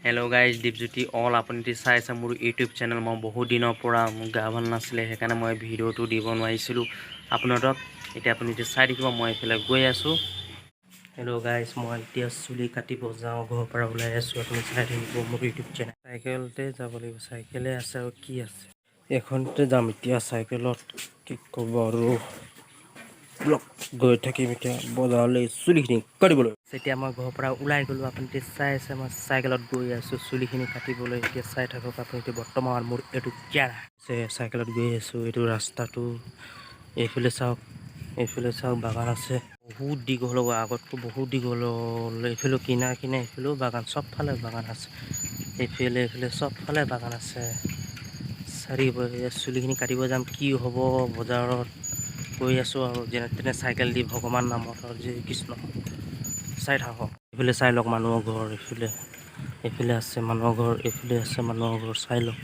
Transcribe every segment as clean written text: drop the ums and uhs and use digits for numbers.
Hello' guys Dipjyoti all আপুনি চাই আছে মোৰ ইউটিউব চেনেল। মই বহুত দিনৰ পৰা মোৰ গা ভাল নাছিলে, সেইকাৰণে মই ভিডিঅ'টো দিব নোৱাৰিছিলোঁ আপোনালোকক। এতিয়া আপুনি চাই থাকিব, মই এইফালে গৈ আছোঁ। হেল্ল' গাইজ, মই এতিয়া চুলি কাটিব যাওঁ, ঘৰৰ পৰা ওলাই আছোঁ। আপুনি চাই থাকিব মোৰ ইউটিউব চেনেল। চাইকেলতে যাব লাগিব, চাইকেলে আছে আৰু কি আছে, এইখনতে যাম এতিয়া চাইকেলত। কি ক'ব আৰু ব্লক গৈ থাকিম এতিয়া বজাৰলৈ চুলিখিনি কাটিবলৈ। এতিয়া মই ঘৰৰ পৰা ওলাই গ'লোঁ, আপুনি চাই আছে মই চাইকেলত গৈ আছোঁ চুলিখিনি কাটিবলৈ। এতিয়া চাই থাকক আপুনি। বৰ্তমান মোৰ এইটো কেৰা চাইকেলত গৈ আছোঁ। এইটো ৰাস্তাটো এইফালে চাওক, এইফালে চাওক বাগান আছে বহুত দীঘল হ'ব, আগতকৈ বহুত দীঘল হ'ল। এইফালে কিনাৰে এইফালেও বাগান, চবফালে বাগান আছে। এইফালে চবফালে বাগান আছে। চুলিখিনি কাটিব যাম, কি হ'ব বজাৰত গৈ আছোঁ আৰু যেনে তেনে চাইকেল দি ভগৱান নামত আৰু জয় কৃষ্ণ। চাই থাকক, এইফালে চাই লওক মানুহৰ ঘৰ, এইফালে আছে মানুহৰ ঘৰ, এইফালে আছে মানুহৰ ঘৰ, চাই লওক।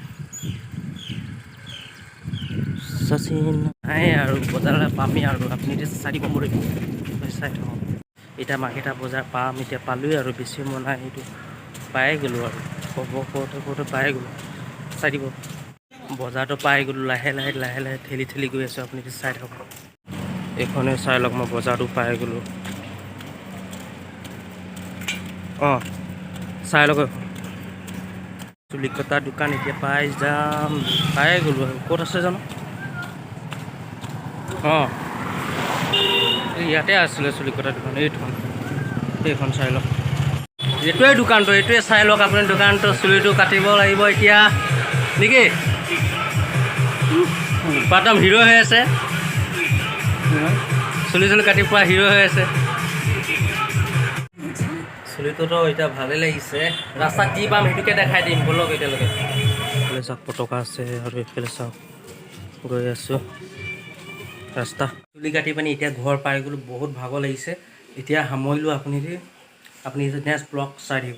নাই আৰু বজাৰলৈ পামেই আৰু আপুনি এতিয়া চাই দিব মোৰ চাই থাকক। এতিয়া মাৰ্কেটা বজাৰ পাম, এতিয়া পালোঁৱেই আৰু বেছি মই নাই, এইটো পায়ে গ'লোঁ আৰু কওঁতে পায়ে গ'লোঁ। চাই দিব, বজাৰটো পাই গ'লোঁ। লাহে লাহে ঠেলি গৈ আছোঁ, আপুনি চাই থাকক। এইখনে চাই লওক, মই বজাৰটো পাই গ'লোঁ। অঁ চাই লওক, চুলি কটা দোকান এতিয়া পাই যাম, পায়ে গ'লোঁ আৰু ক'ত আছে জানো। অঁ ইয়াতে আছিলে চুলি কটা দোকান, এইখন চাই লওক। এইটোৱে দোকানটো, এইটোৱে চাই লওক আপুনি। দোকানটো চুলিটো কাটিব লাগিব এতিয়া নেকি? একদম হিৰ' হৈ আছে, চুলি কাটি পোৱা হিৰ' হৈ আছে। চুলিটোতো এতিয়া ভালেই লাগিছে, ৰাস্তাত কি পাম সেইটোকে দেখাই দিম বলক এতিয়ালৈকে। এইফালে চাওক পতকা আছে আৰু এইফালে চাওক গৈ আছোঁ ৰাস্তা। চুলি কাটি পানি এতিয়া ঘৰ পাই গ'লোঁ, বহুত ভাগৰ লাগিছে। এতিয়া সামৰিলোঁ। আপুনি নেক্সট ব্লগ চাই থাকিব।